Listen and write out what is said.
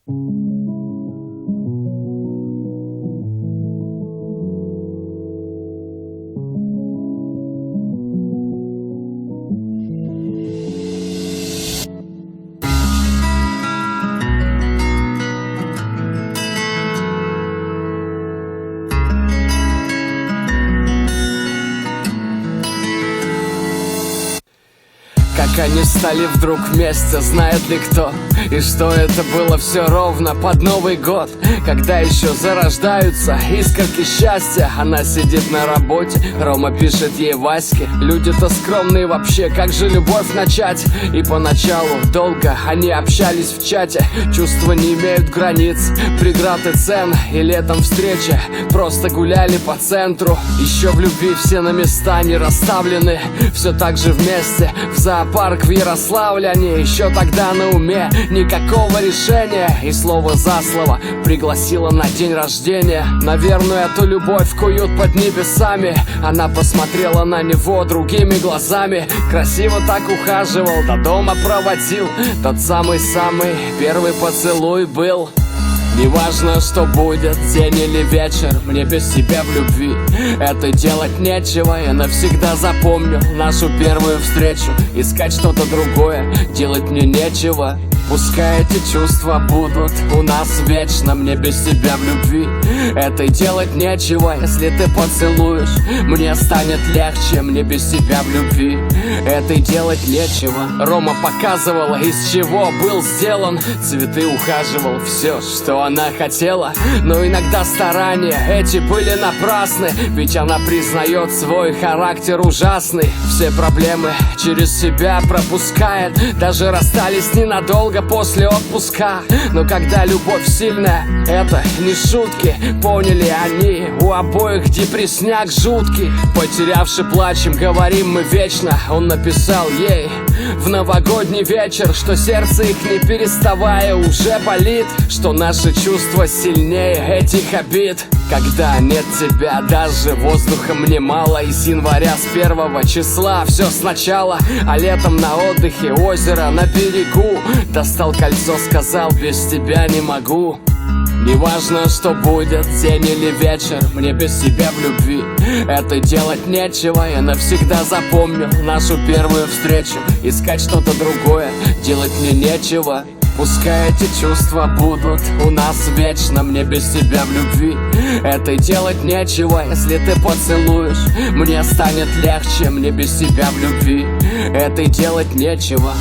Как они стали вдруг вместе, знает ли кто? И что это было все ровно под Новый год, когда еще зарождаются искорки счастья. Она сидит на работе, Рома пишет ей Ваське: люди-то скромные вообще, как же любовь начать? И поначалу долго они общались в чате. Чувства не имеют границ, преград и цен. И летом встречи просто гуляли по центру. Еще в любви все на места не расставлены, все так же вместе в зоопарк в Ярославле. Они еще тогда на уме, никакого решения. И слово за слово пригласила на день рождения. Наверное, эту любовь куют под небесами. Она посмотрела на него другими глазами. Красиво так ухаживал, до дома проводил. Тот самый-самый первый поцелуй был. Неважно, что будет, день или вечер, мне без тебя в любви это делать нечего. Я навсегда запомню нашу первую встречу. Искать что-то другое делать мне нечего. Пускай эти чувства будут у нас вечно, мне без тебя в любви это делать нечего. Если ты поцелуешь, мне станет легче, мне без тебя в любви это делать нечего. Рома показывала, из чего был сделан. Цветы ухаживал, все, что она хотела. Но иногда старания эти были напрасны, ведь она признает свой характер ужасный. Все проблемы через себя пропускает, даже расстались ненадолго после отпуска. Но когда любовь сильная, это не шутки. Поняли они, у обоих депрессняк жуткий. Потерявши плачем, говорим мы вечно. Он написал ей в новогодний вечер, что сердце их не переставая уже болит, что наши чувства сильнее этих обид. Когда нет тебя, даже воздуха мне мало. И с января, с 1 числа все сначала. А летом на отдыхе, озеро на берегу. Достал кольцо, сказал: без тебя не могу. Неважно, что будет, день или вечер, мне без тебя в любви это делать нечего. Я навсегда запомню нашу первую встречу. Искать что-то другое делать мне нечего. Пускай эти чувства будут у нас вечно, мне без тебя в любви это делать нечего. Если ты поцелуешь, мне станет легче, мне без тебя в любви это делать нечего.